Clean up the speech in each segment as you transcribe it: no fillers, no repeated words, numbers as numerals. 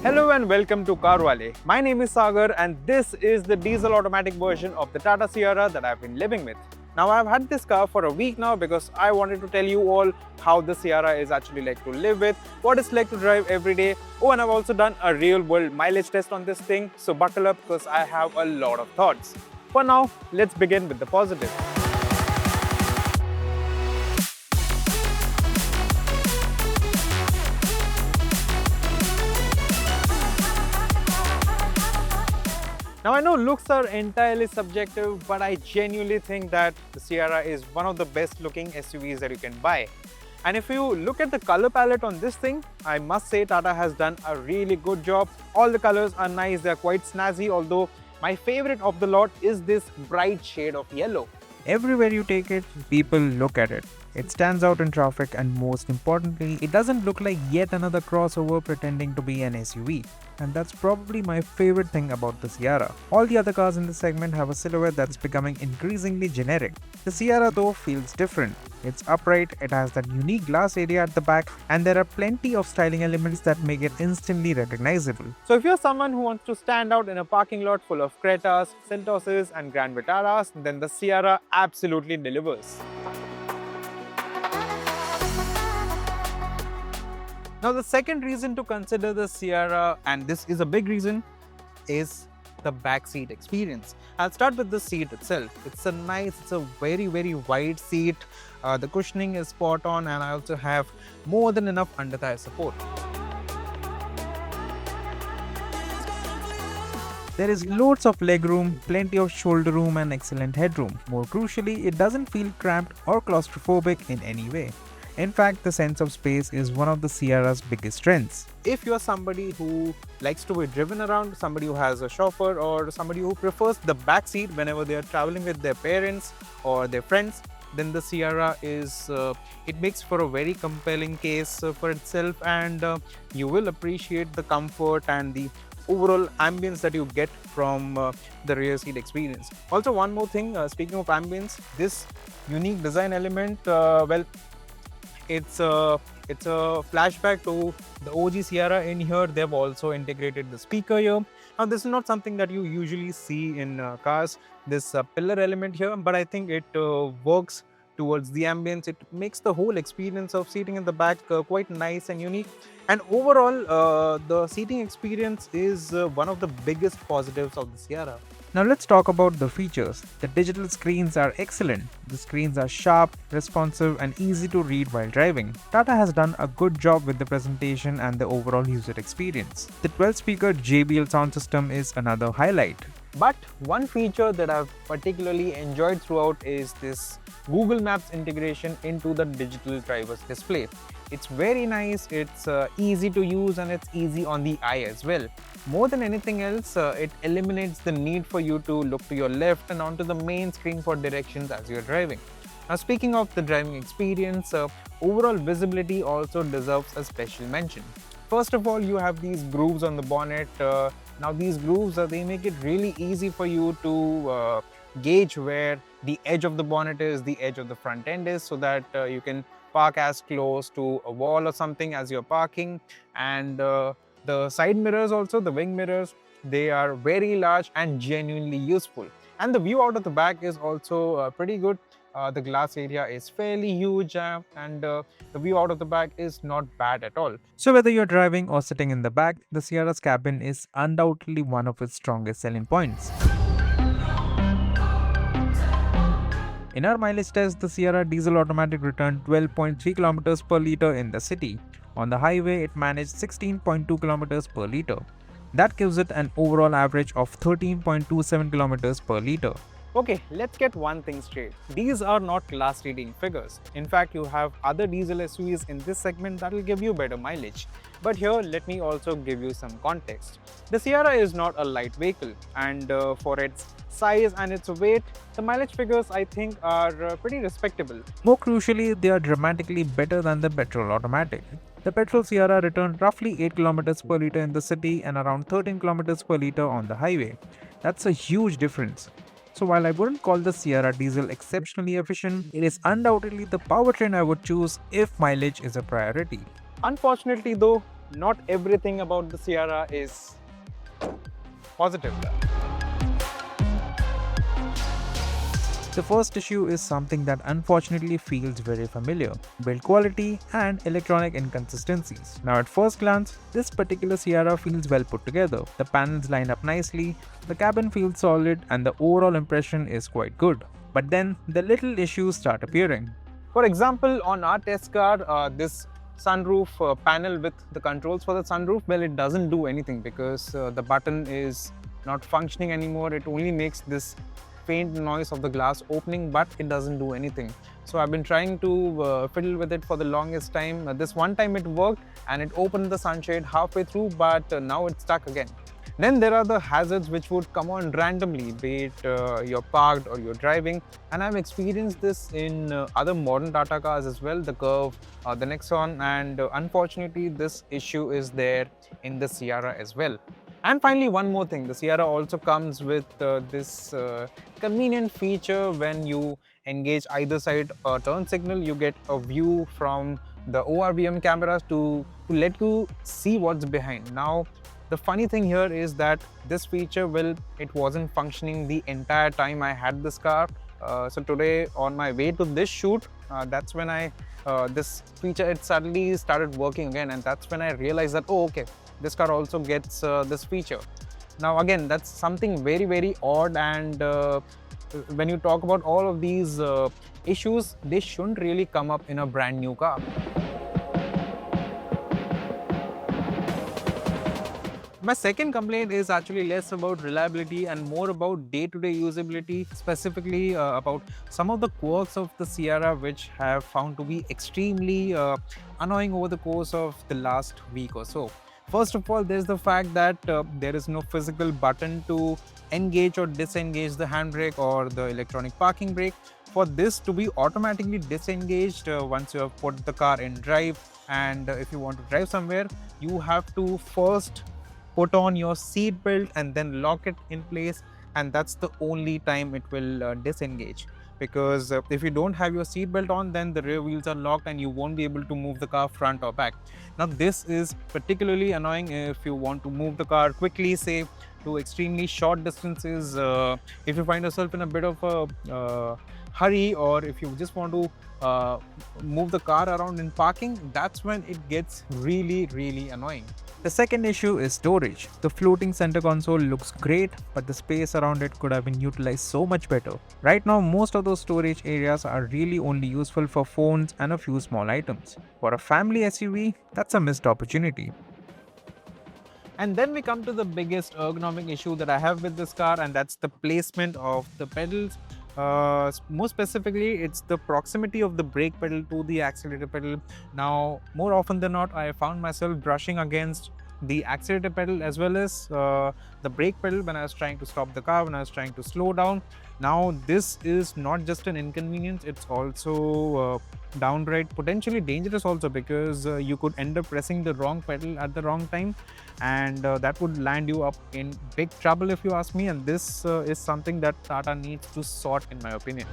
Hello and welcome to CarWale. My name is Sagar and this is the diesel automatic version of the Tata Sierra that I've been living with. Now I've had this car for a week now because I wanted to tell you all how the Sierra is actually like to live with, what it's like to drive every day. Oh, and I've also done a real world mileage test on this thing, so buckle up because I have a lot of thoughts. For now, let's begin with the positive. Now I know looks are entirely subjective, but I genuinely think that the Sierra is one of the best looking SUVs that you can buy. And if you look at the color palette on this thing, I must say Tata has done a really good job. All the colors are nice, they're quite snazzy, although my favorite of the lot is this bright shade of yellow. Everywhere you take it, people look at it. It stands out in traffic and most importantly, it doesn't look like yet another crossover pretending to be an SUV. And that's probably my favorite thing about the Sierra. All the other cars in this segment have a silhouette that's becoming increasingly generic. The Sierra though feels different. It's upright, it has that unique glass area at the back, and there are plenty of styling elements that make it instantly recognizable. So if you're someone who wants to stand out in a parking lot full of Cretas, Seltoses and Grand Vitaras, then the Sierra absolutely delivers. Now the second reason to consider the Sierra, and this is a big reason, is the backseat experience. I'll start with the seat itself. It's a very wide seat. The cushioning is spot on and I also have more than enough under thigh support. There is loads of legroom, plenty of shoulder room and excellent headroom. More crucially, it doesn't feel cramped or claustrophobic in any way. In fact, the sense of space is one of the Sierra's biggest strengths. If you're somebody who likes to be driven around, somebody who has a chauffeur or somebody who prefers the back seat whenever they are traveling with their parents or their friends, then the Sierra it makes for a very compelling case for itself, and you will appreciate the comfort and the overall ambience that you get from the rear seat experience. Also, one more thing, speaking of ambience, this unique design element, it's a flashback to the OG Sierra. In here, they've also integrated the speaker here. Now, this is not something that you usually see in cars, this pillar element here, but I think it works towards the ambience. It makes the whole experience of seating in the back quite nice and unique. And overall, the seating experience is one of the biggest positives of the Sierra. Now let's talk about the features. The digital screens are excellent. The screens are sharp, responsive and easy to read while driving. Tata has done a good job with the presentation and the overall user experience. The 12-speaker JBL sound system is another highlight. But one feature that I've particularly enjoyed throughout is this Google Maps integration into the digital driver's display. It's very nice, it's easy to use and it's easy on the eye as well. More than anything else, it eliminates the need for you to look to your left and onto the main screen for directions as you're driving. Now, speaking of the driving experience, overall visibility also deserves a special mention. First of all, you have these grooves on the bonnet. Now these grooves, they make it really easy for you to gauge where the edge of the bonnet is, the edge of the front end is, so that you can park as close to a wall or something as you're parking. And the side mirrors also, the wing mirrors, they are very large and genuinely useful. And the view out of the back is also pretty good. The glass area is fairly huge and the view out of the back is not bad at all. So whether you're driving or sitting in the back, the Sierra's cabin is undoubtedly one of its strongest selling points. In our mileage test, the Sierra Diesel Automatic returned 12.3 km per litre in the city. On the highway, it managed 16.2 km per litre. That gives it an overall average of 13.27 km per litre. Okay, let's get one thing straight. These are not class-leading figures. In fact, you have other diesel SUVs in this segment that will give you better mileage. But here, let me also give you some context. The Sierra is not a light vehicle, and for its size and its weight, the mileage figures I think are pretty respectable. More crucially, they are dramatically better than the petrol automatic. The petrol Sierra returned roughly 8 km per litre in the city and around 13 km per litre on the highway. That's a huge difference. So while I wouldn't call the Sierra Diesel exceptionally efficient, it is undoubtedly the powertrain I would choose if mileage is a priority. Unfortunately though, not everything about the Sierra is positive. The first issue is something that unfortunately feels very familiar: build quality and electronic inconsistencies. Now, at first glance, this particular Sierra feels well put together. The panels line up nicely, the cabin feels solid, and the overall impression is quite good. But then, the little issues start appearing. For example, on our test car, this sunroof panel with the controls for the sunroof, well, it doesn't do anything because the button is not functioning anymore. It only makes this faint noise of the glass opening, but it doesn't do anything. So I've been trying to fiddle with it for the longest time. This one time it worked and it opened the sunshade halfway through, but now it's stuck again. Then there are the hazards which would come on randomly, be it you're parked or you're driving. And I've experienced this in other modern Tata cars as well, the Curve, the Nexon, and unfortunately this issue is there in the Sierra as well. And finally, one more thing, the Sierra also comes with this convenient feature. When you engage either side turn signal, you get a view from the ORVM cameras to let you see what's behind. Now, the funny thing here is that this feature, well, it wasn't functioning the entire time I had this car. So today on my way to this shoot, that's when this feature, it suddenly started working again, and that's when I realized that, oh, okay, this car also gets this feature. Now again, that's something very, very odd, and when you talk about all of these issues, they shouldn't really come up in a brand new car. My second complaint is actually less about reliability and more about day-to-day usability, specifically about some of the quirks of the Sierra which have found to be extremely annoying over the course of the last week or so. First of all, there's the fact that there is no physical button to engage or disengage the handbrake or the electronic parking brake. For this to be automatically disengaged once you have put the car in drive, and if you want to drive somewhere, you have to first put on your seat belt and then lock it in place, and that's the only time it will disengage. Because if you don't have your seat belt on, then the rear wheels are locked and you won't be able to move the car front or back. Now this is particularly annoying if you want to move the car quickly, say to extremely short distances, if you find yourself in a bit of a hurry, or if you just want to move the car around in parking, that's when it gets really, really annoying. The second issue is storage. The floating center console looks great, but the space around it could have been utilized so much better. Right now, most of those storage areas are really only useful for phones and a few small items. For a family SUV, that's a missed opportunity. And then we come to the biggest ergonomic issue that I have with this car, and that's the placement of the pedals. More specifically, it's the proximity of the brake pedal to the accelerator pedal. Now, more often than not, I found myself brushing against the accelerator pedal as well as the brake pedal when I was trying to stop the car, when I was trying to slow down. Now, this is not just an inconvenience, it's also downright potentially dangerous also, because you could end up pressing the wrong pedal at the wrong time, and that would land you up in big trouble if you ask me, and this is something that Tata needs to sort, in my opinion.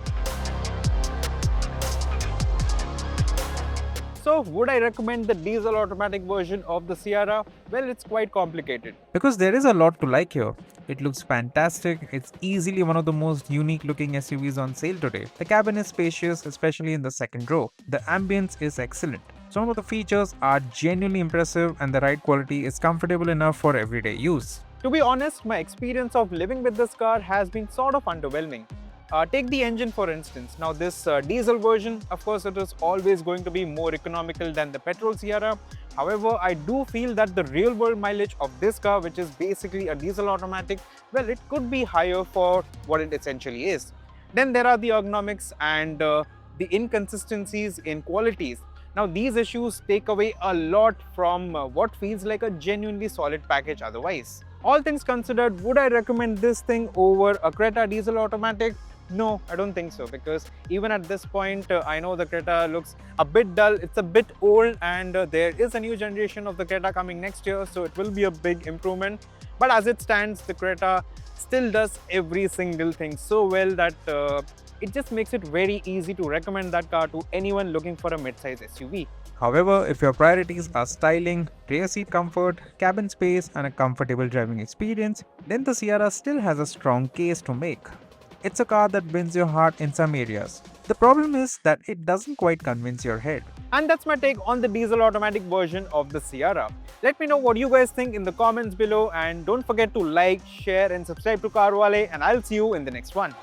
So, would I recommend the diesel automatic version of the Sierra? Well, it's quite complicated. Because there is a lot to like here. It looks fantastic, it's easily one of the most unique looking SUVs on sale today. The cabin is spacious, especially in the second row. The ambience is excellent. Some of the features are genuinely impressive, and the ride quality is comfortable enough for everyday use. To be honest, my experience of living with this car has been sort of underwhelming. Take the engine for instance. Now this diesel version, of course, it is always going to be more economical than the petrol Sierra. However, I do feel that the real world mileage of this car, which is basically a diesel automatic, well, it could be higher for what it essentially is. Then there are the ergonomics and the inconsistencies in qualities. Now these issues take away a lot from what feels like a genuinely solid package otherwise. All things considered, would I recommend this thing over a Creta diesel automatic? No, I don't think so, because even at this point, I know the Creta looks a bit dull, it's a bit old, and there is a new generation of the Creta coming next year, so it will be a big improvement. But as it stands, the Creta still does every single thing so well that it just makes it very easy to recommend that car to anyone looking for a mid-size SUV. However, if your priorities are styling, rear seat comfort, cabin space, and a comfortable driving experience, then the Sierra still has a strong case to make. It's a car that wins your heart in some areas. The problem is that it doesn't quite convince your head. And that's my take on the diesel automatic version of the Sierra. Let me know what you guys think in the comments below, and don't forget to like, share and subscribe to CarWale, and I'll see you in the next one.